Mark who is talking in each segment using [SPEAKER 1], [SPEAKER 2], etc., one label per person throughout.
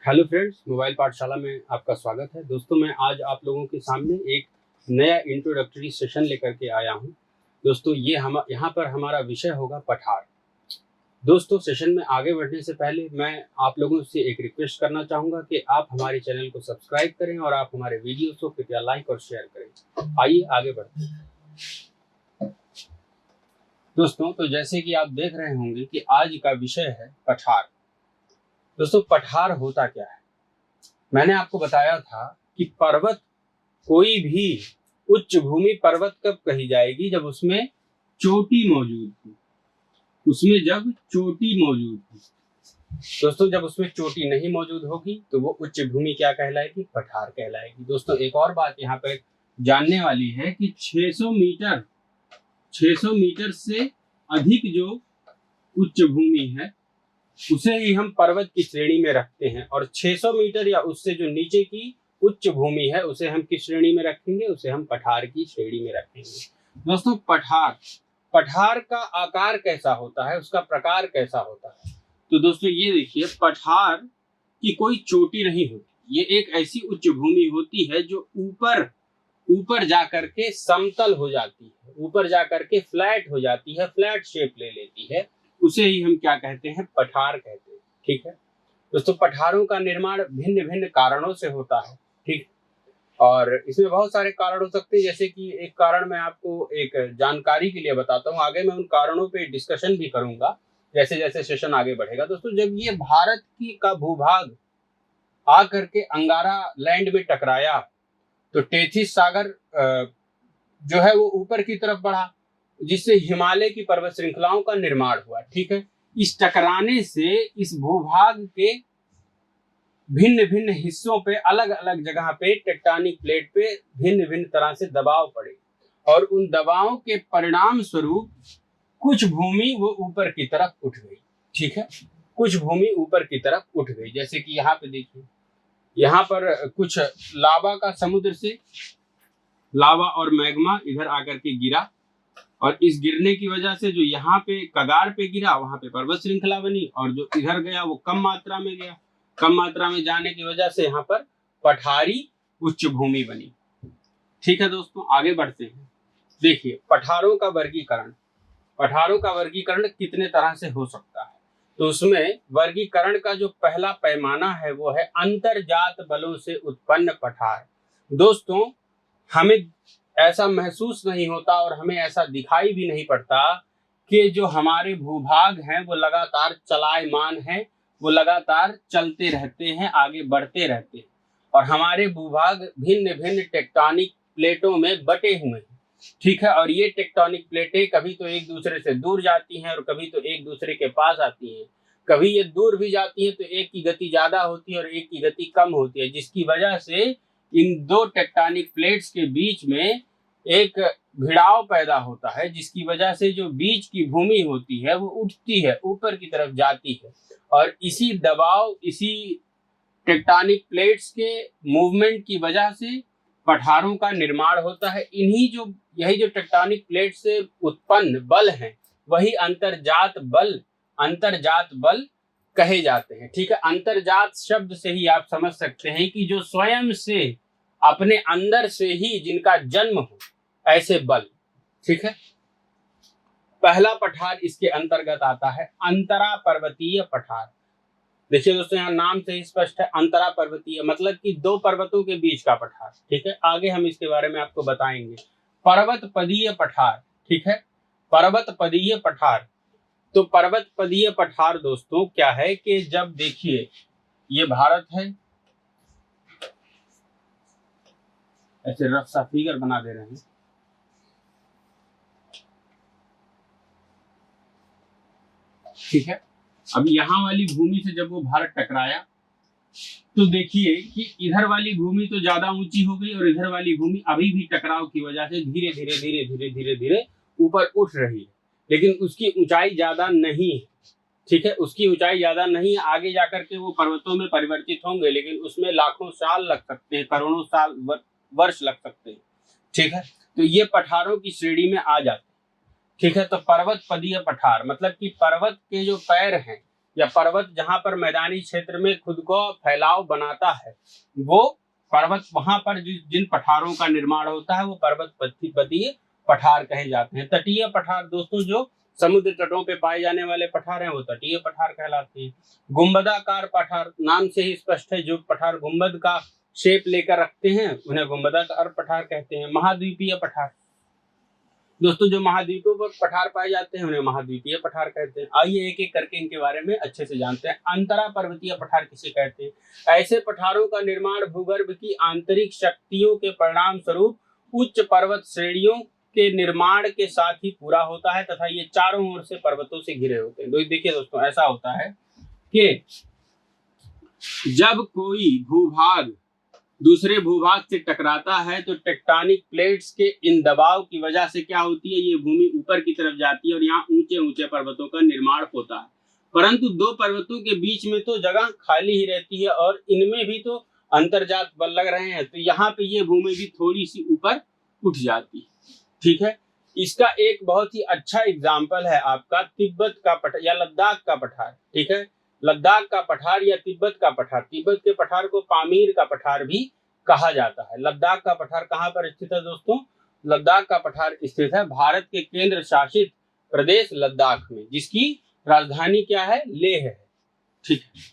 [SPEAKER 1] Hello friends, mobile पाठशाला में आपका स्वागत है। दोस्तों, मैं आज आप लोगों के सामने एक नया इंट्रोडक्टरी सेशन लेकर के आया हूं। दोस्तों, यहाँ पर हमारा विषय होगा पठार। दोस्तों, सेशन में आगे बढ़ने से पहले मैं आप लोगों से एक रिक्वेस्ट करना चाहूँगा कि आप हमारे चैनल को सब्सक्राइब करें और आप हमारे वीडियोस को कृपया लाइक और शेयर करें। आइए आगे बढ़ते हैं। दोस्तों, तो जैसे कि आप देख रहे होंगे कि आज का विषय है पठार। दोस्तों, पठार होता क्या है? मैंने आपको बताया था कि पर्वत, कोई भी उच्च भूमि पर्वत कब कही जाएगी? जब उसमें चोटी मौजूद हो। उसमें जब चोटी मौजूद हो। दोस्तों, जब उसमें चोटी नहीं मौजूद होगी तो वो उच्च भूमि क्या कहलाएगी? पठार कहलाएगी। दोस्तों, एक और बात यहाँ पर जानने वाली है कि 600 मीटर से अधिक जो उच्च भूमि है उसे ही हम पर्वत की श्रेणी में रखते हैं, और 600 मीटर या उससे जो नीचे की उच्च भूमि है उसे हम किस श्रेणी में रखेंगे? उसे हम पठार की श्रेणी में रखेंगे। दोस्तों, पठार का आकार कैसा होता है, उसका प्रकार कैसा होता है? तो दोस्तों, ये देखिए, पठार की कोई चोटी नहीं होती। ये एक ऐसी उच्च भूमि होती है जो ऊपर जाकर के समतल हो जाती है, ऊपर जाकर के फ्लैट हो जाती है, फ्लैट शेप ले लेती है। उसे ही हम क्या कहते हैं? पठार कहते हैं। ठीक है दोस्तों, पठारों का निर्माण भिन्न भिन्न कारणों से होता है। ठीक, और इसमें बहुत सारे कारण हो सकते हैं। जैसे कि एक कारण मैं आपको एक जानकारी के लिए बताता हूँ, आगे मैं उन कारणों पे डिस्कशन भी करूंगा जैसे जैसे सेशन आगे बढ़ेगा। दोस्तों, जब ये भारत की का भूभाग आकर के अंगारा लैंड में टकराया तो टेथिस सागर जो है वो ऊपर की तरफ बढ़ा, जिससे हिमालय की पर्वत श्रृंखलाओं का निर्माण हुआ। ठीक है, इस टकराने से इस भूभाग के भिन्न भिन्न हिस्सों पे, अलग अलग जगह पे, टेक्टोनिक प्लेट पे भिन्न भिन्न तरह से दबाव पड़े, और उन दबावों के परिणाम स्वरूप कुछ भूमि वो ऊपर की तरफ उठ गई। ठीक है, कुछ भूमि ऊपर की तरफ उठ गई। जैसे कि यहाँ पे देखिए, यहाँ पर कुछ लावा का समुद्र से लावा और मैग्मा इधर आकर के गिरा, और इस गिरने की वजह से जो यहाँ पे कगार पे गिरा वहां पे पर्वत श्रृंखला बनी, और जो इधर गया वो कम मात्रा में गया। कम मात्रा में जाने की वजह से यहाँ पर पठारी उच्च भूमि बनी। ठीक है दोस्तों, आगे बढ़ते हैं। देखिए, पठारों का वर्गीकरण कितने तरह से हो सकता है? तो उसमें वर्गीकरण का जो पहला पैमाना है वो है अंतरजात बलों से उत्पन्न पठार। दोस्तों, हमें ऐसा महसूस नहीं होता और हमें ऐसा दिखाई भी नहीं पड़ता कि जो हमारे भूभाग हैं वो लगातार चलायमान हैं, वो लगातार चलते रहते हैं, आगे बढ़ते रहते हैं, और हमारे भूभाग भिन्न भिन्न टेक्टोनिक प्लेटों में बटे हुए हैं। ठीक है, और ये टेक्टोनिक प्लेटें कभी तो एक दूसरे से दूर जाती हैं और कभी तो एक दूसरे के पास आती हैं। कभी ये दूर भी जाती है तो एक की गति ज्यादा होती है और एक की गति कम होती है, जिसकी वजह से इन दो टेक्टोनिक प्लेट्स के बीच में एक भिड़ाव पैदा होता है, जिसकी वजह से जो बीच की भूमि होती है वो उठती है, ऊपर की तरफ जाती है, और इसी दबाव, इसी टेक्टोनिक प्लेट्स के मूवमेंट की वजह से पठारों का निर्माण होता है। यही जो टेक्टोनिक प्लेट से उत्पन्न बल हैं वही अंतरजात बल कहे जाते हैं। ठीक है, अंतरजात शब्द से ही आप समझ सकते हैं कि जो स्वयं से अपने अंदर से ही जिनका जन्म हो, ऐसे बल। ठीक है, पहला पठार इसके अंतर्गत आता है अंतरा पर्वतीय पठार। देखिए दोस्तों, यहाँ नाम से ही स्पष्ट है, अंतरा पर्वतीय मतलब कि दो पर्वतों के बीच का पठार। ठीक है, आगे हम इसके बारे में आपको बताएंगे। पर्वत पदीय पठार। ठीक है, पर्वत पदीय पठार। तो पर्वत पदीय पठार दोस्तों क्या है कि जब देखिए ये भारत है, ऐसे रफ सा फिगर बना दे रहे हैं। ठीक है, अब यहाँ वाली भूमि से जब वो भारत टकराया तो देखिए कि इधर वाली भूमि तो ज्यादा ऊंची हो गई और इधर वाली भूमि अभी भी टकराव की वजह से धीरे धीरे धीरे धीरे धीरे धीरे ऊपर उठ रही है, लेकिन उसकी ऊंचाई ज्यादा नहीं है। ठीक है, उसकी ऊंचाई ज्यादा नहीं है। आगे जाकर के वो पर्वतों में परिवर्तित होंगे, लेकिन उसमें लाखों साल लग सकते हैं, करोड़ों साल वर्ष लग सकते हैं। ठीक है, तो ये पठारों की श्रेणी में आ जाते हैं। ठीक है, तो पर्वत पदीय पठार मतलब कि पर्वत के जो पैर हैं या पर्वत जहां पर मैदानी क्षेत्र में खुद को फैलाव बनाता है, वो पर्वत, वहां पर जिन पठारों का निर्माण होता है वो पर्वत पदीय पठार कहे जाते हैं। तटीय पठार दोस्तों जो समुद्र तटों पे पाए जाने वाले पठार हैं वो तटीय पठार कहलाते हैं। गुंबदाकार पठार, नाम से ही स्पष्ट है, जो पठार गुंबद का शेप लेकर रखते हैं उन्हें गुंबदाकार पठार कहते हैं। महाद्वीपीय पठार दोस्तों, जो महाद्वीपों पर पठार पाए जाते हैं उन्हें महाद्वीपीय पठार कहते हैं। आइए एक एक करके इनके बारे में अच्छे से जानते हैं। अंतरा पर्वतीय पठार किसे कहते हैं? ऐसे पठारों का निर्माण भूगर्भ की आंतरिक शक्तियों के परिणाम स्वरूप उच्च पर्वत श्रेणियों के निर्माण के साथ ही पूरा होता है तथा ये चारों ओर से पर्वतों से घिरे होते हैं। देखिए दोस्तों, ऐसा होता है कि जब कोई भूभाग दूसरे भूभाग से टकराता है तो टेक्टोनिक प्लेट्स के इन दबाव की वजह से क्या होती है, ये भूमि ऊपर की तरफ जाती है और यहाँ ऊंचे ऊंचे पर्वतों का निर्माण होता है। परंतु दो पर्वतों के बीच में तो जगह खाली ही रहती है और इनमें भी तो अंतर्जात बल लग रहे हैं, तो यहाँ पे ये भूमि भी थोड़ी सी ऊपर उठ जाती है। ठीक है, इसका एक बहुत ही अच्छा एग्जाम्पल है आपका तिब्बत का पठार या लद्दाख का पठार। ठीक है, लद्दाख का पठार या तिब्बत का पठार, तिब्बत के पठार को पामीर का पठार भी कहा जाता है। लद्दाख का पठार कहाँ पर स्थित है दोस्तों? लद्दाख का पठार स्थित है भारत के केंद्र शासित प्रदेश लद्दाख में, जिसकी राजधानी क्या है? लेह है। ठीक है,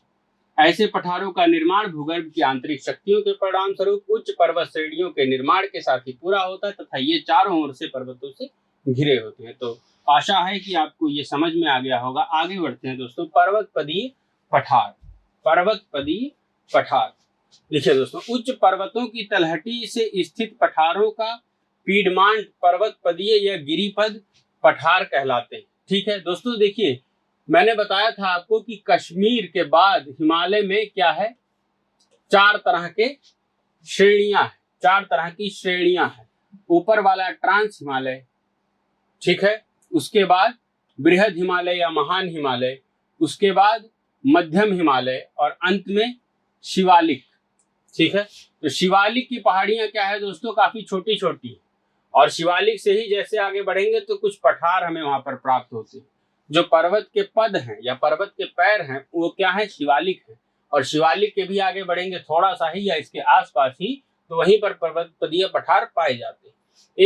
[SPEAKER 1] ऐसे पठारों का निर्माण भूगर्भ की आंतरिक शक्तियों के परिणाम स्वरूप उच्च पर्वत श्रेणियों के निर्माण के साथ ही पूरा होता है तथा ये चारों ओर से पर्वतों से घिरे होते हैं। तो आशा है कि आपको ये समझ में आ गया होगा। आगे बढ़ते हैं दोस्तों, पर्वतपदीय पठार। पर्वतपदीय पठार देखिए दोस्तों, उच्च पर्वतों की तलहटी से स्थित पठारों का पीडमांट पर्वतपदीय या गिरिपद पठार कहलाते हैं। ठीक है दोस्तों, देखिए मैंने बताया था आपको कि कश्मीर के बाद हिमालय में क्या है, चार तरह के श्रेणियां हैं, चार तरह की श्रेणियां हैं। ऊपर वाला ट्रांस हिमालय, ठीक है, उसके बाद बृहद हिमालय या महान हिमालय, उसके बाद मध्यम हिमालय और अंत में शिवालिक। ठीक है, तो शिवालिक की पहाड़ियां क्या है दोस्तों, काफी छोटी छोटी है और शिवालिक से ही जैसे आगे बढ़ेंगे तो कुछ पठार हमें वहां पर प्राप्त होते हैं। जो पर्वत के पद हैं या पर्वत के पैर हैं वो क्या है, शिवालिक है। और शिवालिक के भी आगे बढ़ेंगे थोड़ा सा ही या इसके आसपास ही, तो वहीं पर पर्वतपदीय पठार पाए जाते हैं।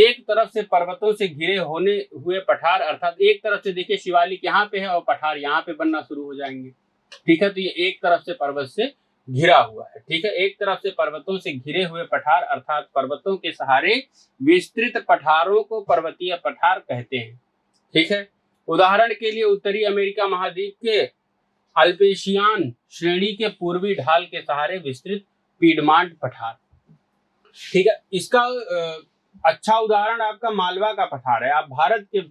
[SPEAKER 1] एक तरफ से पर्वतों से घिरे होने हुए पठार, अर्थात एक तरफ से देखिए शिवालिक यहाँ पे है और पठार यहाँ पे बनना शुरू हो जाएंगे। ठीक है, तो ये एक तरफ से पर्वत से घिरा हुआ है। ठीक है, एक तरफ से पर्वतों से घिरे हुए पठार अर्थात पर्वतों के सहारे विस्तृत पठारों को पर्वतीय पठार कहते हैं। ठीक है, उदाहरण के लिए उत्तरी अमेरिका महाद्वीप के अल्पेशियान श्रेणी के पूर्वी ढाल के सहारे विस्तृत पीडमांट पठार। ठीक है, इसका अच्छा उदाहरण आपका मालवा का पठार है। आप भारत के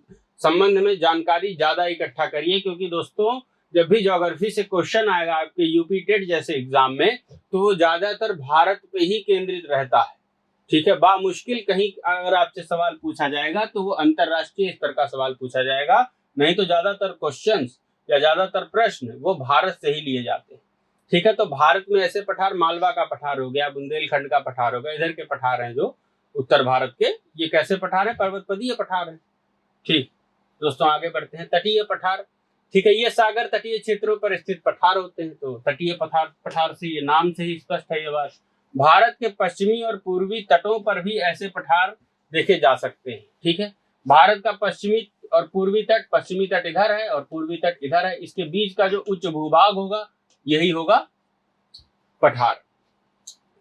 [SPEAKER 1] संबंध में जानकारी ज्यादा इकट्ठा करिए, क्योंकि दोस्तों जब भी ज्योग्राफी से क्वेश्चन आएगा आपके यूपी टेट जैसे एग्जाम में, तो वो ज्यादातर भारत पे ही केंद्रित रहता है। ठीक है, बामुश्किल कहीं अगर आपसे सवाल पूछा जाएगा तो वो अंतरराष्ट्रीय स्तर का सवाल पूछा जाएगा, नहीं तो ज्यादातर क्वेश्चंस या ज्यादातर प्रश्न वो भारत से ही लिए जाते हैं। ठीक है, तो भारत में ऐसे पठार मालवा का पठार हो गया, बुंदेलखंड का पठार हो गया, इधर के पठार हैं जो उत्तर भारत के, ये कैसे पठार है, पर्वतपदीय पठार है। ठीक दोस्तों, आगे बढ़ते हैं, तटीय पठार। ठीक है, ये सागर तटीय क्षेत्रों पर स्थित पठार होते हैं। तो तटीय पठार से ये नाम से ही स्पष्ट है ये बात। भारत के पश्चिमी और पूर्वी तटों पर भी ऐसे पठार देखे जा सकते हैं। ठीक है, भारत का पश्चिमी और पूर्वी तट, पश्चिमी तट इधर है और पूर्वी तट इधर है, इसके बीच का जो उच्च भूभाग होगा यही होगा पठार।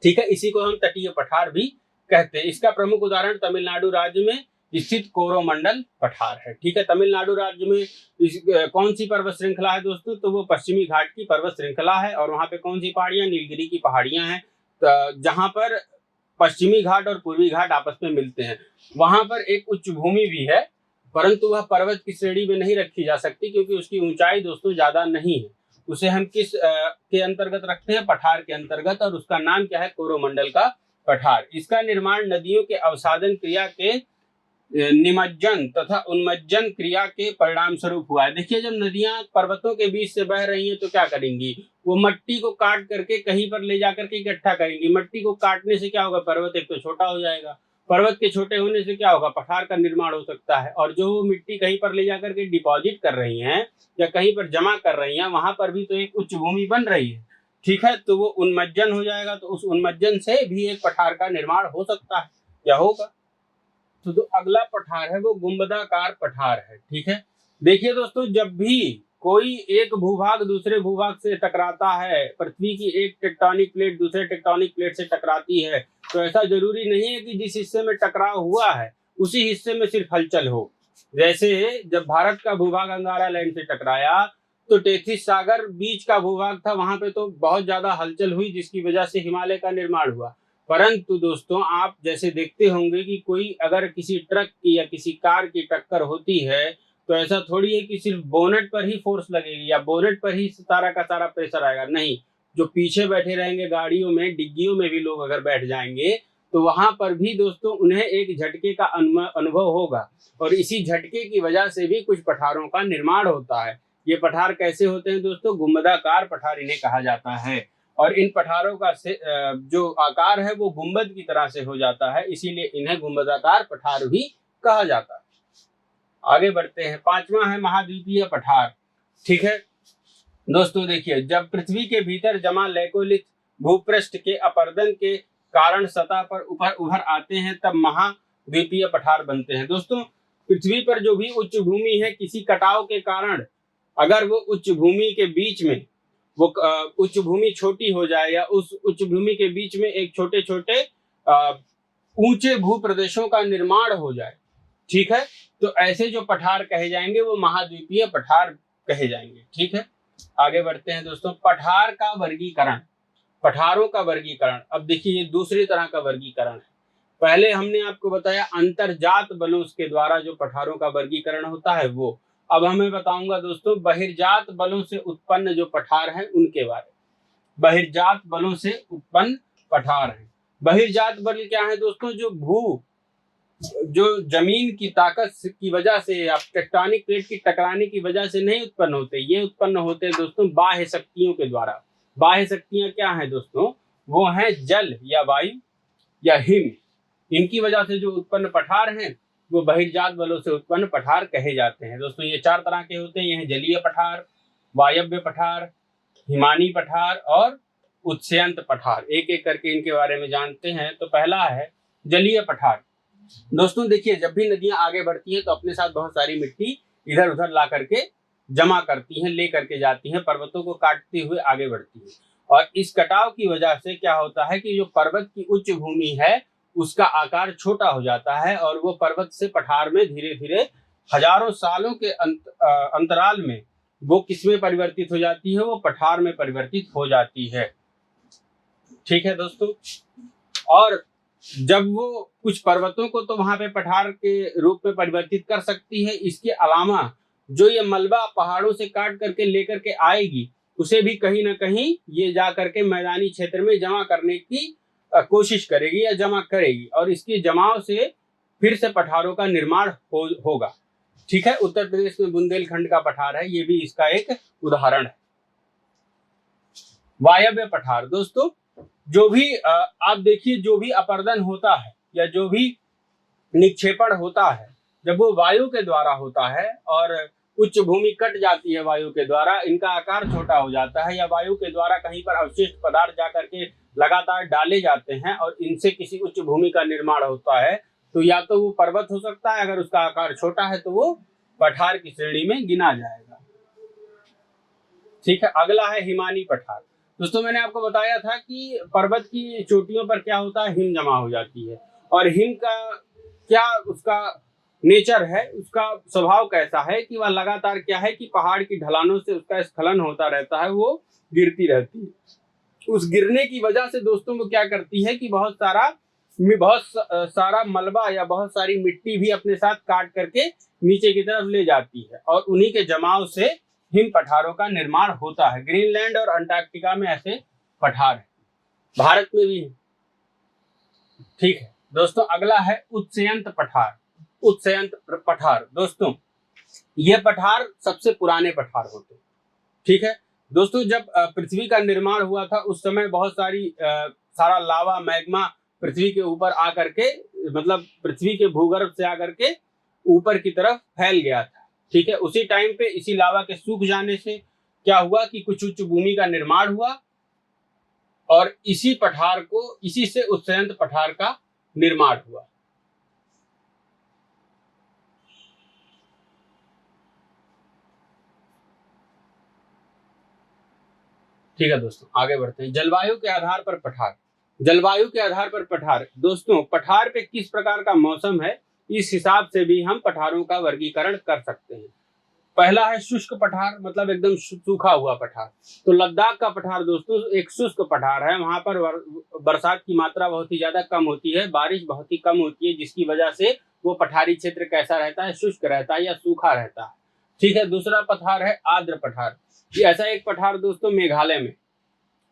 [SPEAKER 1] ठीक है, इसी को हम तटीय पठार भी कहते हैं। इसका प्रमुख उदाहरण तमिलनाडु राज्य में स्थित कोरोमंडल पठार है। ठीक है, तमिलनाडु राज्य में कौन सी पर्वत श्रृंखला है दोस्तों, तो वो पश्चिमी घाट की पर्वत श्रृंखला है। और वहां पे कौन सी पहाड़ियां, नीलगिरी की पहाड़ियां हैं, जहां पर पश्चिमी घाट और पूर्वी घाट आपस में मिलते हैं। वहां पर एक उच्च भूमि भी है, परंतु वह पर्वत की श्रेणी में नहीं रखी जा सकती, क्योंकि उसकी ऊंचाई दोस्तों ज्यादा नहीं है। उसे हम किस के अंतर्गत रखते हैं, पठार के अंतर्गत, और उसका नाम क्या है, कोरोमंडल का पठार। इसका निर्माण नदियों के अवसादन क्रिया के निमज्जन तथा उन्मज्जन क्रिया के परिणाम स्वरूप हुआ है। देखिए, जब नदियां पर्वतों के बीच से बह रही हैं तो क्या करेंगी, वो मट्टी को काट करके कहीं पर ले जाकर के इकट्ठा करेंगी। मट्टी को काटने से क्या होगा, पर्वत एक तो छोटा हो जाएगा, पर्वत के छोटे होने से क्या होगा, पठार का निर्माण हो सकता है। और जो मिट्टी कहीं पर ले जाकर के डिपॉजिट कर रही हैं या कहीं पर जमा कर रही हैं, वहां पर भी तो एक उच्च भूमि बन रही है, ठीक है। तो वो उन्मज्जन हो जाएगा, तो उस उन्मज्जन से भी एक पठार का निर्माण हो सकता है या होगा। तो जो अगला पठार है वो गुंबदाकार पठार है, ठीक है। देखिए दोस्तों, जब भी कोई एक भूभाग दूसरे भूभाग से टकराता है, पृथ्वी की एक टेक्टोनिक प्लेट दूसरे टेक्टोनिक प्लेट से टकराती है, तो ऐसा जरूरी नहीं है कि जिस हिस्से में टकराव हुआ है उसी हिस्से में सिर्फ हलचल हो। जैसे जब भारत का भूभाग अंगारा लैंड से टकराया तो टेथिस सागर बीच का भूभाग था, वहां पे तो बहुत ज्यादा हलचल हुई, जिसकी वजह से हिमालय का निर्माण हुआ। परंतु दोस्तों, आप जैसे देखते होंगे कि कोई अगर किसी ट्रक की या किसी कार की टक्कर होती है तो ऐसा थोड़ी है कि सिर्फ बोनेट पर ही फोर्स लगेगी या बोनेट पर ही सारा का सारा प्रेशर आएगा, नहीं। जो पीछे बैठे रहेंगे गाड़ियों में, डिग्गियों में भी लोग अगर बैठ जाएंगे तो वहां पर भी दोस्तों उन्हें एक झटके का अनुभव होगा। और इसी झटके की वजह से भी कुछ पठारों का निर्माण होता है। ये पठार कैसे होते हैं दोस्तों, गुंबदाकार पठार इन्हें कहा जाता है। और इन पठारों का जो आकार है वो गुंबद की तरह से हो जाता है, इसीलिए इन्हें गुंबदाकार पठार भी कहा जाता है। आगे बढ़ते हैं, पांचवा है महाद्वीपीय पठार, ठीक है। दोस्तों देखिए, जब पृथ्वी के भीतर जमा लैकोलिथ भूपृष्ठ के अपरदन के कारण सतह पर उभर आते हैं, तब महाद्वीपीय पठार बनते हैं। दोस्तों, पृथ्वी पर जो भी उच्च भूमि है, किसी कटाव के कारण अगर वो उच्च भूमि के बीच में वो उच्च भूमि छोटी हो जाए या उस उच्च भूमि के बीच में एक छोटे छोटे ऊंचे भू प्रदेशों का निर्माण हो जाए, ठीक है, तो ऐसे जो पठार कहे जाएंगे वो महाद्वीपीय पठार कहे जाएंगे, ठीक है। आगे बढ़ते हैं दोस्तों, पठार का वर्गीकरण, पठारों का वर्गीकरण। अब देखिए, ये दूसरी तरह का वर्गीकरण है। पहले हमने आपको बताया अंतरजात बलों के द्वारा जो पठारों का वर्गीकरण होता है वो। अब हमें बताऊंगा दोस्तों बहिर्जात बलों से उत्पन्न जो पठार हैं उनके बारे में। बहिर्जात बलों से उत्पन्न पठार हैं। बहिर्जात बल क्या है दोस्तों, जो जमीन की ताकत की वजह से या टेक्टोनिक प्लेट की टकराने की वजह से नहीं उत्पन्न होते, ये उत्पन्न होते हैं दोस्तों बाह्य शक्तियों के द्वारा। बाह्य शक्तियां क्या हैं दोस्तों, वो हैं जल या वायु या हिम। इनकी वजह से जो उत्पन्न पठार हैं वो बहिर्जात बलों से उत्पन्न पठार कहे जाते हैं। दोस्तों, ये चार तरह के होते हैं, ये हैं जलीय पठार, वायव्य पठार, हिमानी पठार और उत्स्यंत पठार। एक एक करके इनके बारे में जानते हैं। तो पहला है जलीय पठार। दोस्तों देखिए, जब भी नदियां आगे बढ़ती हैं तो अपने साथ बहुत सारी मिट्टी इधर उधर ला करके जमा करती हैं, ले करके जाती हैं, पर्वतों को काटते हुए आगे बढ़ती हैं। और इस कटाव की वजह से क्या होता है कि जो पर्वत की उच्च भूमि है उसका आकार छोटा हो जाता है और वो पर्वत से पठार में धीरे धीरे हजारों सालों के अंतराल में वो किसमें परिवर्तित हो जाती है, वो पठार में परिवर्तित हो जाती है, ठीक है दोस्तों। और जब वो कुछ पर्वतों को तो वहां पे पठार के रूप में परिवर्तित कर सकती है, इसके अलावा जो ये मलबा पहाड़ों से काट करके लेकर के आएगी उसे भी कहीं ना कहीं ये जा करके मैदानी क्षेत्र में जमा करने की कोशिश करेगी या जमा करेगी, और इसके जमाव से फिर से पठारों का निर्माण होगा, ठीक है। उत्तर प्रदेश में बुंदेलखंड का पठार है, ये भी इसका एक उदाहरण है। वायव्य पठार, दोस्तों जो भी आप देखिए, जो भी अपरदन होता है या जो भी निक्षेपण होता है, जब वो वायु के द्वारा होता है और उच्च भूमि कट जाती है वायु के द्वारा, इनका आकार छोटा हो जाता है, या वायु के द्वारा कहीं पर अवशिष्ट पदार्थ जाकर के लगातार डाले जाते हैं और इनसे किसी उच्च भूमि का निर्माण होता है, तो या तो वो पर्वत हो सकता है, अगर उसका आकार छोटा है तो वो पठार की श्रेणी में गिना जाएगा, ठीक है। अगला है हिमानी पठार। दोस्तों, मैंने आपको बताया था कि पर्वत की चोटियों पर क्या होता है, हिम जमा हो जाती है, और हिम का क्या उसका नेचर है, उसका स्वभाव कैसा है कि वह लगातार क्या है कि पहाड़ की ढलानों से उसका स्खलन होता रहता है, वो गिरती रहती है। उस गिरने की वजह से दोस्तों वो क्या करती है कि बहुत सारा मलबा या बहुत सारी मिट्टी भी अपने साथ काट करके नीचे की तरफ ले जाती है, और उन्हीं के जमाव से हिम पठारों का निर्माण होता है। ग्रीनलैंड और अंटार्कटिका में ऐसे पठार है, भारत में भी है, ठीक है दोस्तों। अगला है उत्स्यंत पठार। उत्स्यंत पठार, दोस्तों ये पठार सबसे पुराने पठार होते हैं, ठीक है दोस्तों। जब पृथ्वी का निर्माण हुआ था उस समय बहुत सारा लावा मैग्मा पृथ्वी के ऊपर आकर के मतलब पृथ्वी के भूगर्भ से आकर के ऊपर की तरफ फैल गया था। ठीक है, उसी टाइम पे इसी लावा के सूख जाने से क्या हुआ कि कुछ उच्च भूमि का निर्माण हुआ और इसी से उत्सयंत पठार का निर्माण हुआ। ठीक है दोस्तों, आगे बढ़ते हैं। जलवायु के आधार पर पठार। जलवायु के आधार पर पठार, दोस्तों पठार पे किस प्रकार का मौसम है इस हिसाब से भी हम पठारों का वर्गीकरण कर सकते हैं। पहला है शुष्क पठार, मतलब एकदम सूखा हुआ पठार। तो लद्दाख का पठार दोस्तों एक शुष्क पठार है। वहां पर बरसात की मात्रा बहुत ही ज्यादा कम होती है, बारिश बहुत ही कम होती है, जिसकी वजह से वो पठारी क्षेत्र कैसा रहता है, शुष्क रहता है या सूखा रहता है। ठीक है, दूसरा पठार है आर्द्र पठार। ये ऐसा एक पठार दोस्तों मेघालय में,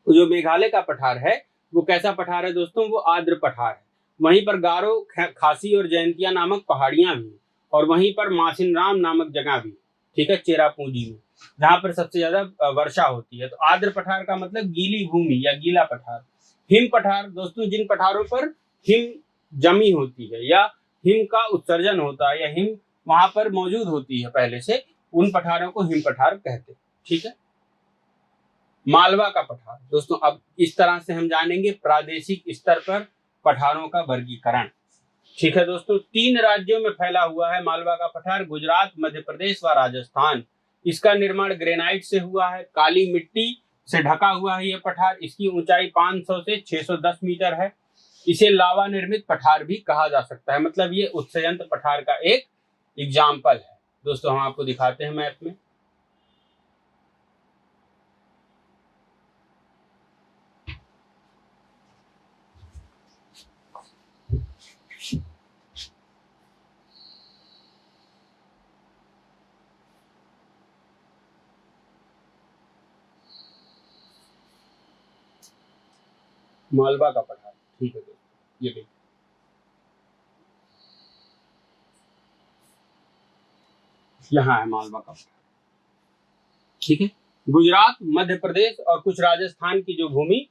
[SPEAKER 1] जो मेघालय का पठार है वो कैसा पठार है दोस्तों, वो आर्द्र पठार है। वहीं पर गारो, खासी और जयंतिया नामक पहाड़ियां भी, और वहीं पर मासिनराम नामक जगह भी। ठीक है, चेरापूंजी में, जहां पर सबसे ज्यादा वर्षा होती है। तो आर्द्र पठार का मतलब गीली भूमि या गीला पठार। हिम पठार दोस्तों, जिन पठारों पर हिम जमी होती है या हिम का उत्सर्जन होता है या हिम वहां पर मौजूद होती है पहले से, उन पठारों को हिम पठार कहते हैं। ठीक है, मालवा का पठार दोस्तों, अब इस तरह से हम जानेंगे प्रादेशिक स्तर पर पठारों का वर्गीकरण। ठीक है दोस्तों, 3 राज्यों में फैला हुआ है मालवा का पठार, गुजरात, मध्य प्रदेश व राजस्थान। इसका निर्माण ग्रेनाइट से हुआ है, काली मिट्टी से ढका हुआ है यह पठार। इसकी ऊंचाई 500 से 610 मीटर है। इसे लावा निर्मित पठार भी कहा जा सकता है, मतलब ये उत्सयंत पठार का एक एग्जाम्पल है। दोस्तों हम आपको दिखाते हैं मैप में। मालवा का पठार, ठीक है दोस्तों, ये देखिए यहाँ है मालवा का पठार। ठीक है, गुजरात, मध्य प्रदेश और कुछ राजस्थान की जो भूमि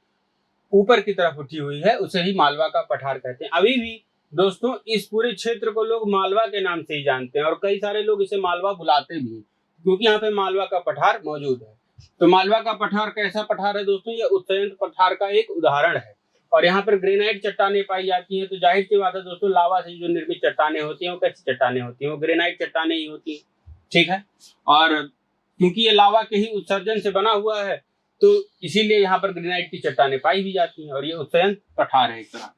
[SPEAKER 1] ऊपर की तरफ उठी हुई है उसे ही मालवा का पठार कहते हैं। अभी भी दोस्तों इस पूरे क्षेत्र को लोग मालवा के नाम से ही जानते हैं, और कई सारे लोग इसे मालवा बुलाते भी हैं, क्योंकि यहाँ पे मालवा का पठार मौजूद है। तो मालवा का पठार कैसा पठार है दोस्तों, ये उत्सयंत पठार का एक उदाहरण है। और यहाँ पर ग्रेनाइट चट्टानें पाई जाती हैं। तो जाहिर सी बात है दोस्तों, लावा से जो निर्मित चट्टानें होती हैं वो कैसी चट्टानें होती हैं, वो ग्रेनाइट चट्टानें ही होती हैं। ठीक है, और क्योंकि ये लावा के ही उत्सर्जन से बना हुआ है, तो इसीलिए यहाँ पर ग्रेनाइट की चट्टानें पाई भी जाती हैं, और ये उत्सयंत पठार है एक तरह का।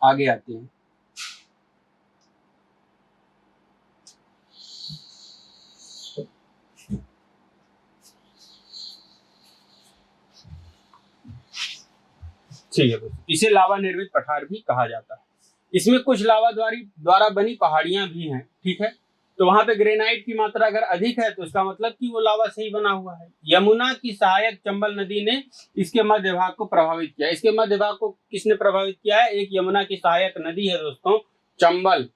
[SPEAKER 1] आगे आते हैं। ठीक है दोस्तों, इसे लावा निर्मित पठार भी कहा जाता है। इसमें कुछ लावा द्वारा बनी पहाड़ियां भी हैं। ठीक है, तो वहां पे ग्रेनाइट की मात्रा अगर अधिक है तो इसका मतलब कि वो लावा से ही बना हुआ है। यमुना की सहायक चंबल नदी ने इसके मध्य भाग को प्रभावित किया। इसके मध्य भाग को किसने प्रभावित किया है, एक यमुना की सहायक नदी है दोस्तों, चंबल।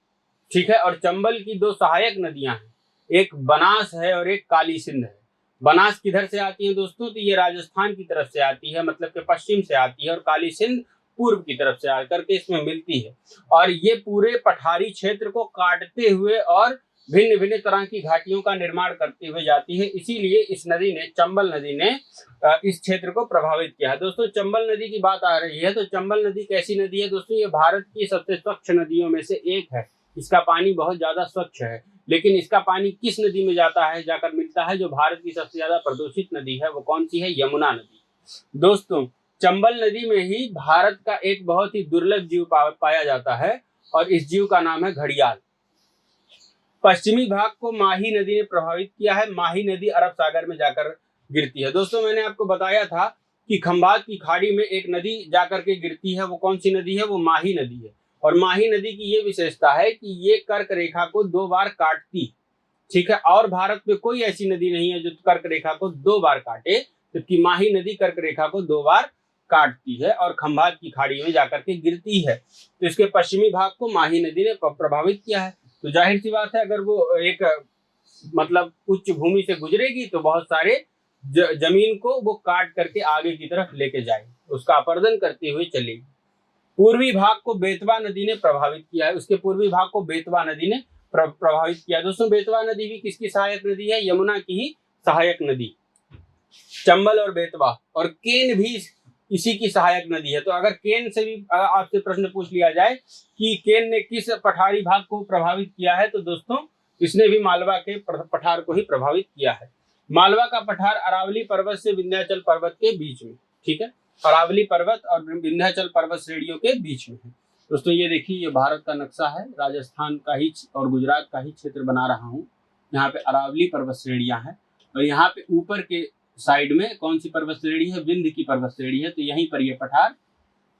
[SPEAKER 1] ठीक है, और चंबल की 2 सहायक नदियां हैं, एक बनास है और एक काली सिंध है। बनास किधर से आती है दोस्तों, तो ये राजस्थान की तरफ से आती है, मतलब कि पश्चिम से आती है, और काली सिंध पूर्व की तरफ से आकर के इसमें मिलती है। और ये पूरे पठारी क्षेत्र को काटते हुए और भिन्न भिन्न तरह की घाटियों का निर्माण करते हुए जाती है। इसीलिए इस नदी ने, चंबल नदी ने इस क्षेत्र को प्रभावित किया है। दोस्तों चंबल नदी की बात आ रही है, तो चंबल नदी कैसी नदी है दोस्तों, ये भारत की सबसे स्वच्छ नदियों में से एक है। इसका पानी बहुत ज्यादा स्वच्छ है, लेकिन इसका पानी किस नदी में जाता है, जाकर मिलता है, जो भारत की सबसे ज्यादा प्रदूषित नदी है, वो कौन सी है, यमुना नदी। दोस्तों चंबल नदी में ही भारत का एक बहुत ही दुर्लभ जीव पाया जाता है, और इस जीव का नाम है घड़ियाल। पश्चिमी भाग को माही नदी ने प्रभावित किया है। माही नदी अरब सागर में जाकर गिरती है। दोस्तों मैंने आपको बताया था कि खंभात की खाड़ी में एक नदी जाकर के गिरती है, वो कौन सी नदी है, वो माही नदी है। और माही नदी की ये विशेषता है कि ये कर्क रेखा को 2 बार काटती। ठीक है, और भारत में कोई ऐसी नदी नहीं है जो कर्क रेखा को 2 बार काटे, जबकि माही नदी कर्क रेखा को 2 बार काटती है और खंभात की खाड़ी में जाकर के गिरती है। तो इसके पश्चिमी भाग को माही नदी ने प्रभावित किया है। तो जाहिर सी बात है, अगर वो एक मतलब उच्च भूमि से गुजरेगी तो बहुत सारे जमीन को वो काट करके आगे की तरफ लेके जाएगी, उसका अपरदन करते हुए चलेगी। पूर्वी भाग को बेतवा नदी ने प्रभावित किया है, उसके पूर्वी भाग को बेतवा नदी ने प्रभावित किया। दोस्तों बेतवा नदी भी किसकी सहायक नदी है? यमुना की ही सहायक नदी। चंबल और बेतवा और केन भी इसी की सहायक नदी है। तो अगर केन से भी आपसे प्रश्न पूछ लिया जाए कि केन ने किस पठारी भाग को प्रभावित किया है, तो दोस्तों इसने भी मालवा के पठार को ही प्रभावित किया है। मालवा का पठार अरावली पर्वत से विंध्याचल पर्वत के बीच में, ठीक है, अरावली पर्वत और विंध्याचल पर्वत श्रेणियों के बीच में है। दोस्तों ये देखिए, ये भारत का नक्शा है, राजस्थान का ही और गुजरात का ही क्षेत्र बना रहा हूँ। यहाँ पे अरावली पर्वत श्रेणियां हैं और यहाँ पे ऊपर के साइड में कौन सी पर्वत श्रेणी है? विंध्य की पर्वत श्रेणी है। तो यहीं पर यह पठार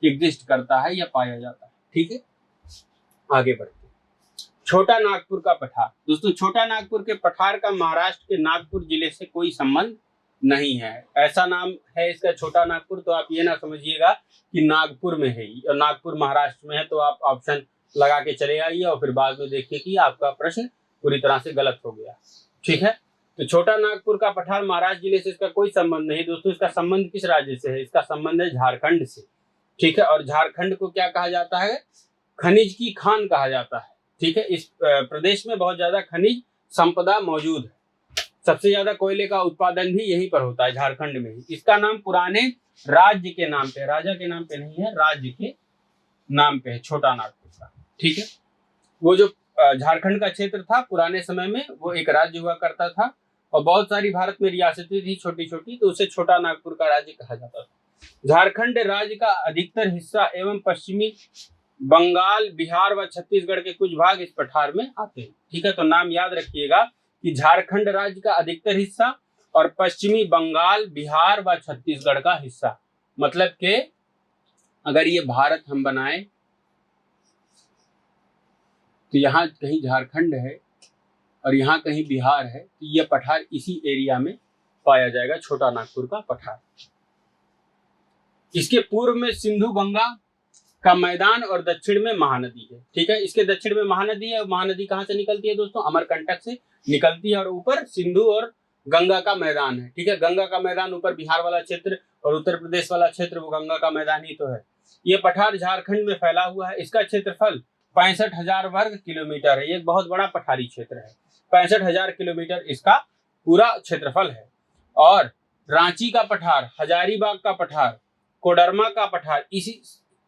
[SPEAKER 1] एग्जिस्ट करता है या पाया जाता है। ठीक है, आगे बढ़ते हैं। छोटा नागपुर का पठार। दोस्तों छोटा नागपुर के पठार का महाराष्ट्र के नागपुर जिले से कोई संबंध नहीं है। ऐसा नाम है इसका छोटा नागपुर, तो आप ये ना समझिएगा कि नागपुर में है और नागपुर महाराष्ट्र में है, तो आप ऑप्शन लगा के चले आइए और फिर बाद में देखिए कि आपका प्रश्न पूरी तरह से गलत हो गया। ठीक है, तो छोटा नागपुर का पठार महाराष्ट्र जिले से इसका कोई संबंध नहीं। दोस्तों इसका संबंध किस राज्य से है? इसका संबंध है झारखंड से। ठीक है, और झारखंड को क्या कहा जाता है? खनिज की खान कहा जाता है। ठीक है, इस प्रदेश में बहुत ज्यादा खनिज संपदा मौजूद है। सबसे ज्यादा कोयले का उत्पादन भी यहीं पर होता है, झारखंड में ही। इसका नाम पुराने राज्य के नाम पे, राजा के नाम पे नहीं है, राज्य के नाम पे है, छोटा नागपुर का। ठीक है, वो जो झारखंड का क्षेत्र था पुराने समय में वो एक राज्य हुआ करता था और बहुत सारी भारत में रियासतें थी छोटी छोटी, तो उसे छोटा नागपुर का राज्य कहा जाता था। झारखंड राज्य का अधिकतर हिस्सा एवं पश्चिमी बंगाल, बिहार व छत्तीसगढ़ के कुछ भाग इस पठार में आते हैं। ठीक है, तो नाम याद रखिएगा कि झारखंड राज्य का अधिकतर हिस्सा और पश्चिमी बंगाल, बिहार व छत्तीसगढ़ का हिस्सा। मतलब के अगर ये भारत हम बनाए तो यहाँ कहीं झारखंड है और यहाँ कहीं बिहार है, तो ये पठार इसी एरिया में पाया जाएगा, छोटा नागपुर का पठार। इसके पूर्व में सिंधु गंगा का मैदान और दक्षिण में महानदी है। ठीक है, इसके दक्षिण में महानदी है। महानदी कहाँ से निकलती है दोस्तों? अमरकंटक से निकलती है और ऊपर सिंधु और गंगा का मैदान है। ठीक है, गंगा का मैदान ऊपर बिहार वाला क्षेत्र और उत्तर प्रदेश वाला क्षेत्र वो गंगा का मैदान ही तो है। ये पठार झारखंड में फैला हुआ है। इसका क्षेत्रफल 65,000 वर्ग किलोमीटर है। ये एक बहुत बड़ा पठारी क्षेत्र है। 65,000 किलोमीटर इसका पूरा क्षेत्रफल है। और रांची का पठार, हजारीबाग का पठार, कोडरमा का पठार, इसी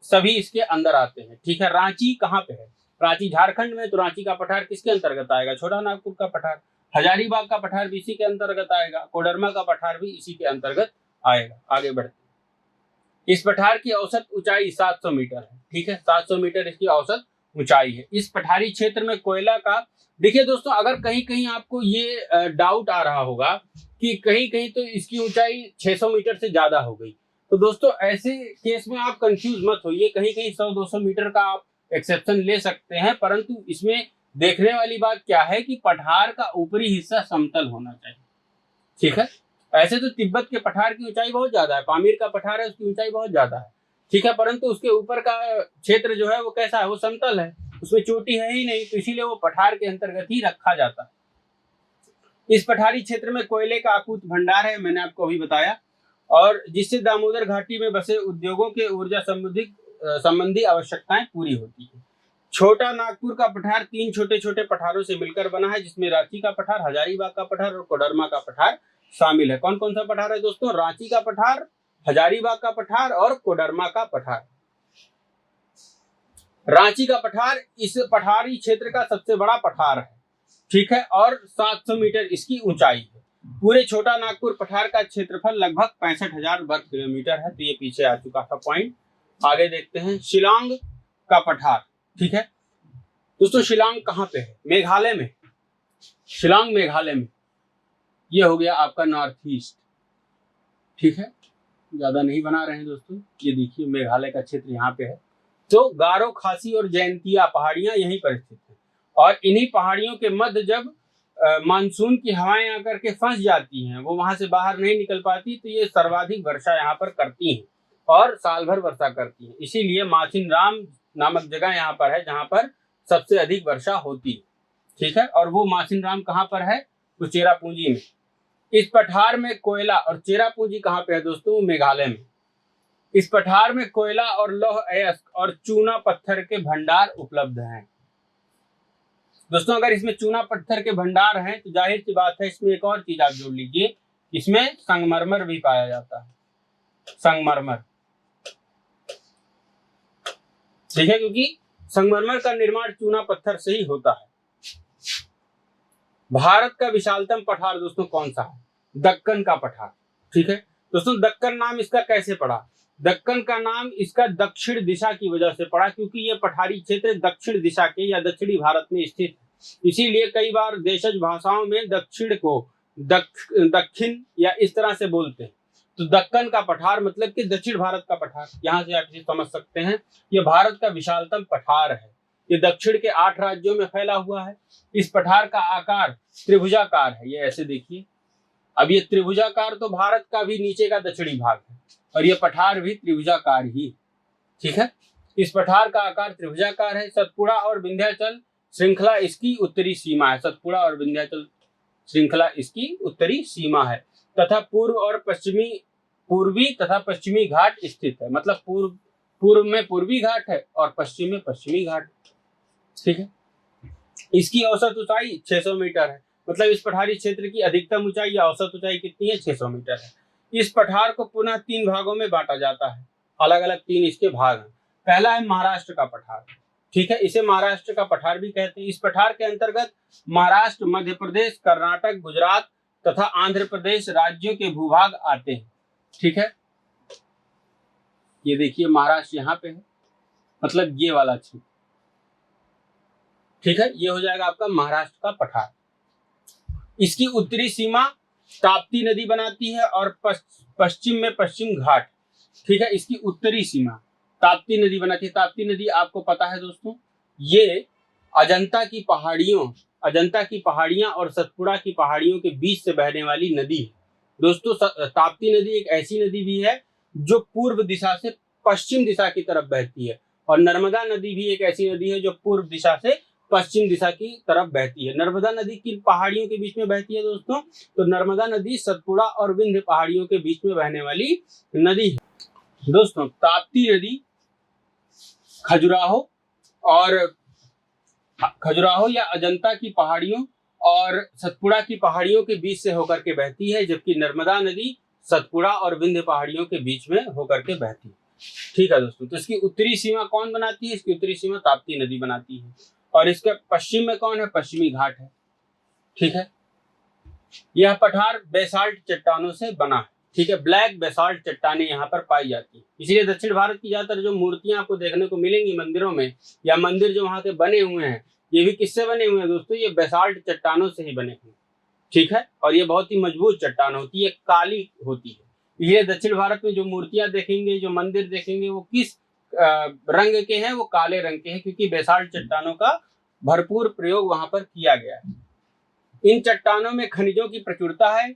[SPEAKER 1] सभी इसके अंदर आते हैं। ठीक है, रांची कहाँ पे है? रांची झारखंड में, तो रांची का पठार किसके अंतर्गत आएगा? छोटा नागपुर का पठार। हजारीबाग का पठार भी इसी के अंतर्गत आएगा। कोडरमा का पठार भी इसी के अंतर्गत आएगा। आगे बढ़ते। इस पठार की औसत ऊंचाई 700 मीटर है। ठीक है, 700 मीटर इसकी औसत ऊंचाई है। इस पठारी क्षेत्र में कोयला का, देखिए दोस्तों, अगर कहीं कहीं आपको ये डाउट आ रहा होगा कि कहीं कहीं तो इसकी ऊंचाई 600 मीटर से ज्यादा हो गई, तो दोस्तों ऐसे केस में आप कंफ्यूज मत होइए। कहीं कहीं 100-200 मीटर का आप एक्सेप्शन ले सकते हैं, परंतु इसमें देखने वाली बात क्या है कि पठार का ऊपरी हिस्सा समतल होना चाहिए। ठीक है, ऐसे तो तिब्बत के पठार की ऊंचाई बहुत ज्यादा है, पामीर का पठार है उसकी ऊंचाई बहुत ज्यादा है। ठीक है, परंतु उसके ऊपर का क्षेत्र जो है वो कैसा है? वो समतल है, उसमें चोटी है ही नहीं, तो इसीलिए वो पठार के अंतर्गत ही रखा जाता है। इस पठारी क्षेत्र में कोयले का अकूत भंडार है, मैंने आपको अभी बताया, और जिससे दामोदर घाटी में बसे उद्योगों के ऊर्जा संबंधी आवश्यकताएं पूरी होती है। छोटा नागपुर का पठार 3 छोटे छोटे पठारों से मिलकर बना है, जिसमें रांची का पठार, हजारीबाग का पठार और कोडरमा का पठार शामिल है। कौन कौन सा पठार है दोस्तों? रांची का पठार, हजारीबाग का पठार और कोडरमा का पठार। रांची का पठार इस पठारी क्षेत्र का सबसे बड़ा पठार है। ठीक है, और 700 मीटर इसकी ऊंचाई है। पूरे छोटा नागपुर पठार का क्षेत्रफल लगभग 65,000 वर्ग किलोमीटर है। तो ये पीछे आ चुका था पॉइंट। आगे देखते हैं शिलांग का पठार। ठीक है दोस्तों, शिलांग कहाँ पे है? मेघालय में। शिलांग मेघालय में। ये हो गया आपका नॉर्थ ईस्ट। ठीक है, ज्यादा नहीं बना रहे हैं दोस्तों, ये देखिए मेघालय का क्षेत्र यहाँ पे है। तो गारो, खासी और जयंतिया पहाड़ियां यहीं पर स्थित है और इन्हीं पहाड़ियों के मध्य जब मानसून की हवाएं आकर के फंस जाती हैं, वो वहां से बाहर नहीं निकल पाती, तो ये सर्वाधिक वर्षा यहाँ पर करती हैं और साल भर वर्षा करती हैं। इसीलिए मासिन राम नामक जगह यहाँ पर है जहाँ पर सबसे अधिक वर्षा होती है। ठीक है, और वो मासिन राम कहाँ पर है? तो चेरापूंजी में। इस पठार में कोयला, और चेरापूंजी कहाँ पे है दोस्तों? मेघालय में। इस पठार में कोयला और लौह अयस्क और चूना पत्थर के भंडार उपलब्ध हैं। दोस्तों अगर इसमें चूना पत्थर के भंडार हैं तो जाहिर सी बात है इसमें एक और चीज आप जोड़ लीजिए, इसमें संगमरमर भी पाया जाता है, संगमरमर। ठीक है, क्योंकि संगमरमर का निर्माण चूना पत्थर से ही होता है। भारत का विशालतम पठार दोस्तों कौन सा है? दक्कन का पठार। ठीक है दोस्तों, दक्कन नाम इसका कैसे पड़ा? दक्कन का नाम इसका दक्षिण दिशा की वजह से पड़ा, क्योंकि यह पठारी क्षेत्र दक्षिण दिशा के या दक्षिणी भारत में स्थित है। इसीलिए कई बार देशज भाषाओं में दक्षिण को दक्षिण या इस तरह से बोलते हैं। तो दक्कन का पठार मतलब कि दक्षिण भारत का पठार। यहाँ से आप इसे समझ सकते हैं, यह भारत का विशालतम पठार है। ये दक्षिण के 8 राज्यों में फैला हुआ है। इस पठार का आकार त्रिभुजाकार है, ये ऐसे देखिए। अब ये त्रिभुजाकार तो भारत का भी नीचे का दक्षिणी भाग है और ये पठार भी त्रिभुजाकार ही। ठीक है, इस पठार का आकार त्रिभुजाकार है। सतपुड़ा और विंध्याचल श्रृंखला इसकी उत्तरी सीमा है। सतपुड़ा और विंध्याचल श्रृंखला इसकी उत्तरी सीमा है तथा पूर्वी तथा पश्चिमी घाट स्थित है। मतलब पूर्व में पूर्वी घाट है और पश्चिम में पश्चिमी घाट। ठीक है, इसकी औसत ऊंचाई 600 मीटर है। मतलब इस पठारी क्षेत्र की अधिकतम ऊंचाई या औसत ऊंचाई कितनी है? 600 मीटर है। इस पठार को पुनः 3 भागों में बांटा जाता है। अलग अलग 3 इसके भाग हैं। पहला है महाराष्ट्र का पठार। ठीक है, इसे महाराष्ट्र का पठार भी कहते हैं। इस पठार के अंतर्गत महाराष्ट्र, मध्य प्रदेश, कर्नाटक, गुजरात तथा आंध्र प्रदेश राज्यों के भूभाग आते हैं। ठीक है, ये देखिए महाराष्ट्र यहाँ पे है, मतलब ये वाला क्षेत्र। ठीक है, ये हो जाएगा आपका महाराष्ट्र का पठार। इसकी उत्तरी सीमा ताप्ती नदी बनाती है और पश्चिम में पश्चिम घाट। ठीक है, इसकी उत्तरी सीमा ताप्ती नदी बनाती है। ताप्ती नदी आपको पता है दोस्तों, ये अजंता की पहाड़ियां और सतपुड़ा की पहाड़ियों के बीच से बहने वाली नदी है। दोस्तों ताप्ती नदी एक ऐसी नदी भी है जो पूर्व दिशा से पश्चिम दिशा की तरफ बहती है और नर्मदा नदी भी एक ऐसी नदी है जो पूर्व दिशा से पश्चिम दिशा की तरफ बहती है। नर्मदा नदी किन पहाड़ियों के बीच में बहती है दोस्तों? तो नर्मदा नदी सतपुड़ा और विंध्य पहाड़ियों के बीच में बहने वाली नदी है। दोस्तों ताप्ती नदी खजुराहो या अजंता की पहाड़ियों और सतपुड़ा की पहाड़ियों के बीच से होकर के बहती है, जबकि नर्मदा नदी सतपुड़ा और विंध्य पहाड़ियों के बीच में होकर के बहती है। ठीक है दोस्तों, तो इसकी उत्तरी सीमा कौन बनाती है? इसकी उत्तरी सीमा ताप्ती नदी बनाती है और इसके पश्चिम में कौन है? पश्चिमी घाट है। ठीक है, यह पठार बेसाल्ट चट्टानों से बना है। ठीक है, ब्लैक बेसाल्ट चट्टानें यहाँ पर पाई जाती है। इसलिए दक्षिण भारत की ज्यादातर जो मूर्तियां आपको देखने को मिलेंगी मंदिरों में, या मंदिर जो वहां के बने हुए हैं, ये भी किससे बने हुए हैं दोस्तों? ये बेसाल्ट चट्टानों से ही बने हुए हैं। ठीक है, और ये बहुत ही मजबूत चट्टान होती है, काली होती है। ये दक्षिण भारत में जो मूर्तियां देखेंगे, जो मंदिर देखेंगे, वो किस रंग के हैं? वो काले रंग के हैं, क्योंकि बेसाल्ट चट्टानों का भरपूर प्रयोग वहां पर किया गया है। इन चट्टानों में खनिजों की प्रचुरता है,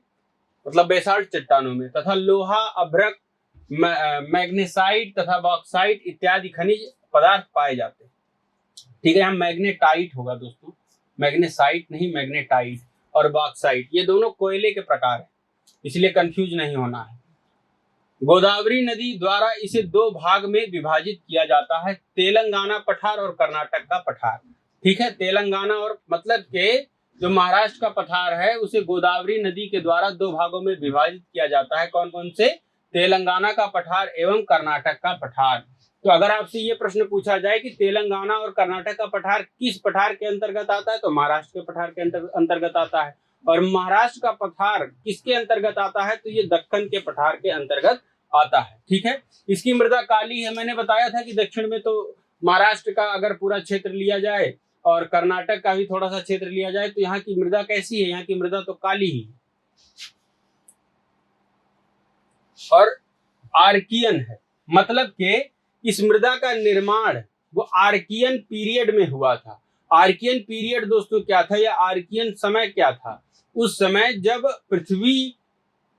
[SPEAKER 1] मतलब बेसाल्ट चट्टानों में, तथा लोहा, अभ्रक, मैग्नेसाइट तथा बॉक्साइट इत्यादि खनिज पदार्थ पाए जाते हैं। ठीक है, यहाँ मैग्नेटाइट होगा दोस्तों, मैग्नेसाइट नहीं, मैग्नेटाइट। और बॉक्साइट ये दोनों कोयले के प्रकार हैं, इसलिए कंफ्यूज नहीं होना है। गोदावरी नदी द्वारा इसे 2 भाग में विभाजित किया जाता है, तेलंगाना पठार और कर्नाटक का पठार। ठीक है, तेलंगाना और मतलब के जो महाराष्ट्र का पठार है उसे गोदावरी नदी के द्वारा 2 भागों में विभाजित किया जाता है। कौन कौन से? तेलंगाना का पठार एवं कर्नाटक का पठार। तो अगर आपसे ये प्रश्न पूछा जाए कि तेलंगाना और कर्नाटक का पठार किस पठार के अंतर्गत आता है, तो महाराष्ट्र के पठार के अंतर्गत आता है। और महाराष्ट्र का पठार किसके अंतर्गत आता है? तो ये दक्कन के पठार के अंतर्गत आता है। ठीक है, इसकी मृदा काली है। मैंने बताया था कि दक्षिण में तो महाराष्ट्र का अगर पूरा क्षेत्र लिया जाए और कर्नाटक का भी थोड़ा सा क्षेत्र लिया जाए तो यहाँ की मृदा कैसी है? यहाँ की मृदा तो काली ही है और आर्कियन है। मतलब कि इस मृदा का निर्माण वो आर्कियन पीरियड में हुआ था। आर्कियन पीरियड दोस्तों क्या था, या आर्कियन समय क्या था? उस समय जब पृथ्वी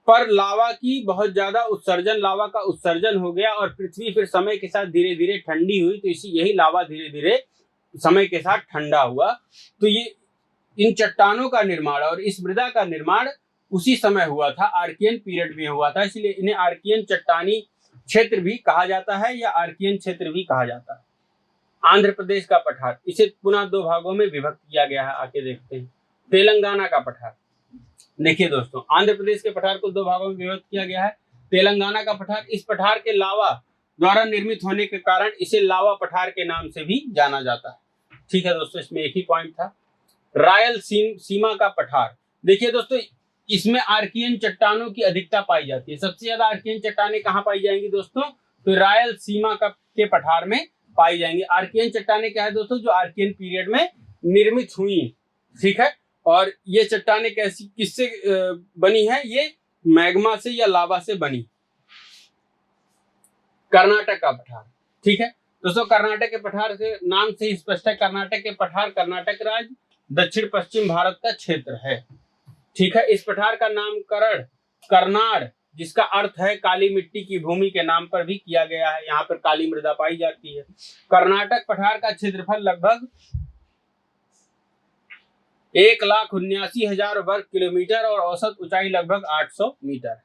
[SPEAKER 1] पर लावा की बहुत ज्यादा उत्सर्जन, लावा का उत्सर्जन हो गया और पृथ्वी फिर समय के साथ धीरे धीरे ठंडी हुई, तो यही लावा धीरे धीरे समय के साथ ठंडा हुआ। तो ये इन चट्टानों का निर्माण और इस मृदा का निर्माण उसी समय हुआ था, आर्कियन पीरियड में हुआ था। इसलिए इन्हें आर्कियन चट्टानी क्षेत्र भी कहा जाता है या आर्कियन क्षेत्र भी कहा जाता है। आंध्र प्रदेश का पठार, इसे पुनः दो भागों में विभक्त किया गया है, आके देखते हैं। तेलंगाना का पठार, देखिए दोस्तों, आंध्र प्रदेश के पठार को दो भागों में विभक्त किया गया है। तेलंगाना का पठार, इस पठार के लावा द्वारा निर्मित होने के कारण इसे लावा पठार के नाम से भी जाना जाता है। ठीक है दोस्तों, इसमें एक ही पॉइंट था। रायल सीमा का पठार, देखिए दोस्तों, इसमें आर्कियन चट्टानों की अधिकता पाई जाती है। सबसे ज्यादा आर्कियन चट्टानें कहाँ पाई जाएंगी दोस्तों? तो रायल सीमा के पठार में पाई जाएंगी। आर्कियन चट्टानें क्या है दोस्तों? जो आर्कियन पीरियड में निर्मित हुई, ठीक है। और ये चट्टानें कैसी, किससे बनी है? ये मैग्मा से या लावा से बनी। कर्नाटक का पठार, ठीक है दोस्तों, कर्नाटक के पठार के नाम से ही स्पष्ट है, कर्नाटक के पठार कर्नाटक राज्य दक्षिण पश्चिम भारत का क्षेत्र है। ठीक है, इस पठार का नामकरण करनाड़, जिसका अर्थ है काली मिट्टी की भूमि, के नाम पर भी किया गया है। यहाँ पर काली मृदा पाई जाती है। कर्नाटक पठार का क्षेत्रफल लगभग 1,79,000 वर्ग किलोमीटर और औसत ऊंचाई लगभग 800 मीटर।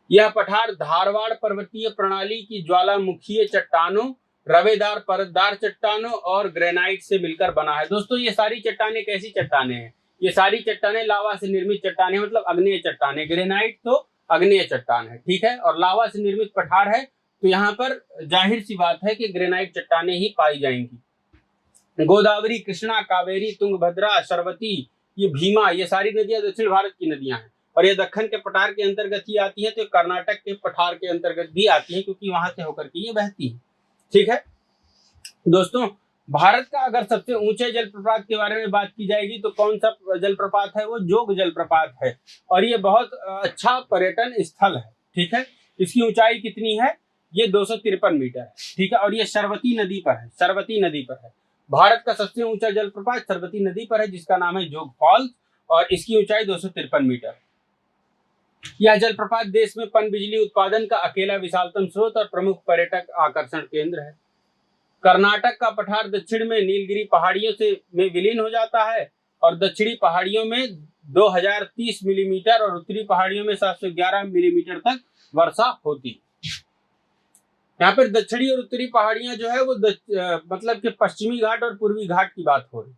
[SPEAKER 1] यह पठार धारवाड़ पर्वतीय प्रणाली की ज्वालामुखीय चट्टानों, रवेदार परतदार चट्टानों और ग्रेनाइट से मिलकर बना है। दोस्तों, ये सारी चट्टानें कैसी चट्टानें हैं? ये सारी चट्टानें लावा से निर्मित चट्टानें, मतलब अग्नेय चट्टानें। ग्रेनाइट तो अग्नेय चट्टान है, ठीक है, और लावा से निर्मित पठार है, तो यहाँ पर जाहिर सी बात है कि ग्रेनाइट चट्टानें ही पाई जाएंगी। गोदावरी, कृष्णा, कावेरी, तुंगभद्रा, सरवती, ये भीमा, ये सारी नदियां दक्षिण भारत की नदियां हैं और ये दक्कन के पठार के अंतर्गत ही आती है, तो कर्नाटक के पठार के अंतर्गत भी आती है, क्योंकि वहां से होकर के ये बहती है। ठीक है दोस्तों, भारत का अगर सबसे ऊंचे जलप्रपात के बारे में बात की जाएगी तो कौन सा जलप्रपात है? वो जोग जलप्रपात है और ये बहुत अच्छा पर्यटन स्थल है। ठीक है, इसकी ऊंचाई कितनी है? ये 253 मीटर है। ठीक है, और ये सरवती नदी पर है, सरवती नदी पर है। भारत का सबसे ऊंचा जलप्रपात सरवती नदी पर है, जिसका नाम है जोग फॉल्स और इसकी ऊंचाई 253 मीटर। यह जलप्रपात देश में पनबिजली उत्पादन का अकेला विशालतम स्रोत और प्रमुख पर्यटक आकर्षण केंद्र है। कर्नाटक का पठार दक्षिण में नीलगिरी पहाड़ियों में विलीन हो जाता है और दक्षिणी पहाड़ियों में 2030 मिलीमीटर और उत्तरी पहाड़ियों में 711 मिलीमीटर तक वर्षा होती है। यहाँ पर दक्षिणी और उत्तरी पहाड़ियां जो है वो मतलब कि पश्चिमी घाट और पूर्वी घाट की बात हो रही।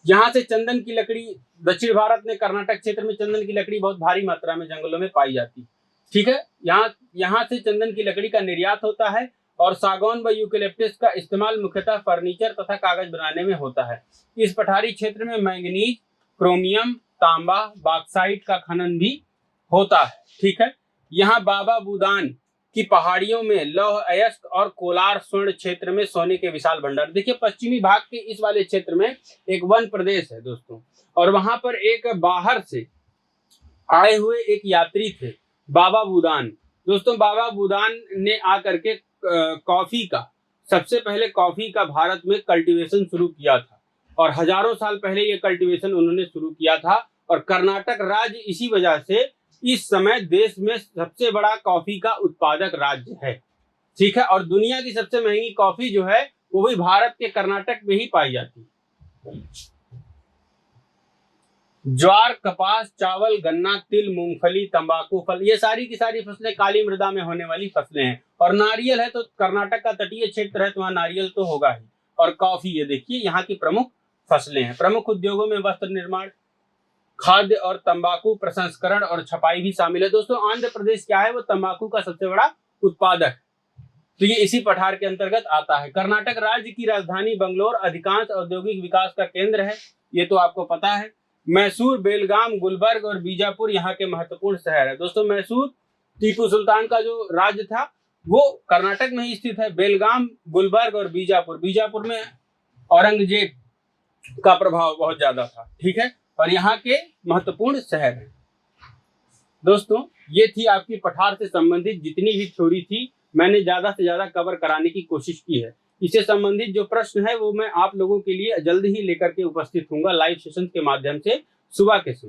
[SPEAKER 1] यहाँ से चंदन की लकड़ी, दक्षिण भारत में कर्नाटक क्षेत्र में चंदन की लकड़ी बहुत भारी मात्रा में जंगलों में पाई जाती है। ठीक है, यहाँ से चंदन की लकड़ी का निर्यात होता है और सागौन व यूकेलिप्टस का इस्तेमाल मुख्यतः फर्नीचर तथा कागज बनाने में होता है। इस पठारी क्षेत्र में मैंगनीज, क्रोमियम, तांबा, बॉक्साइट का खनन भी होता है। ठीक है, यहाँ बाबा बूदान की पहाड़ियों में लौह अयस्क और कोलार स्वर्ण क्षेत्र में सोने के विशाल भंडार। देखिए, पश्चिमी भाग के इस वाले क्षेत्र में एक वन प्रदेश है दोस्तों, और वहां पर एक बाहर से आए हुए एक यात्री थे, बाबा बूदान। दोस्तों, बाबा बूदान ने आकर के कॉफी का, सबसे पहले कॉफी का भारत में कल्टीवेशन शुरू किया था और हजारों साल पहले ये कल्टीवेशन उन्होंने शुरू किया था। और कर्नाटक राज्य इसी वजह से इस समय देश में सबसे बड़ा कॉफी का उत्पादक राज्य है। ठीक है, और दुनिया की सबसे महंगी कॉफी जो है वो भी भारत के कर्नाटक में ही पाई जाती है। ज्वार, कपास, चावल, गन्ना, तिल, मूंगफली, तंबाकू, फल, ये सारी की सारी फसलें काली मृदा में होने वाली फसलें हैं। और नारियल है, तो कर्नाटक का तटीय क्षेत्र है तो वहाँ नारियल तो होगा ही। और कॉफी, ये देखिए यहाँ की प्रमुख फसलें हैं। प्रमुख उद्योगों में वस्त्र निर्माण, खाद्य और तंबाकू प्रसंस्करण और छपाई भी शामिल है। दोस्तों, आंध्र प्रदेश क्या है? वो तंबाकू का सबसे बड़ा उत्पादक, तो ये इसी पठार के अंतर्गत आता है। कर्नाटक राज्य की राजधानी बंगलोर अधिकांश औद्योगिक विकास का केंद्र है, ये तो आपको पता है। मैसूर, बेलगाम, गुलबर्ग और बीजापुर यहाँ के महत्वपूर्ण शहर है। दोस्तों, मैसूर टीपू सुल्तान का जो राज्य था वो कर्नाटक में ही स्थित है। बेलगाम, गुलबर्ग और बीजापुर में औरंगजेब का प्रभाव बहुत ज्यादा था। ठीक है, और यहाँ के महत्वपूर्ण शहर हैं। दोस्तों, ये थी आपकी पठार से संबंधित जितनी भी थ्योरी थी, मैंने ज्यादा से ज्यादा कवर कराने की कोशिश की है। इससे संबंधित जो प्रश्न है वो मैं आप लोगों के लिए जल्द ही लेकर के उपस्थित हूँगा लाइव सेशन के माध्यम से सुबह के समय।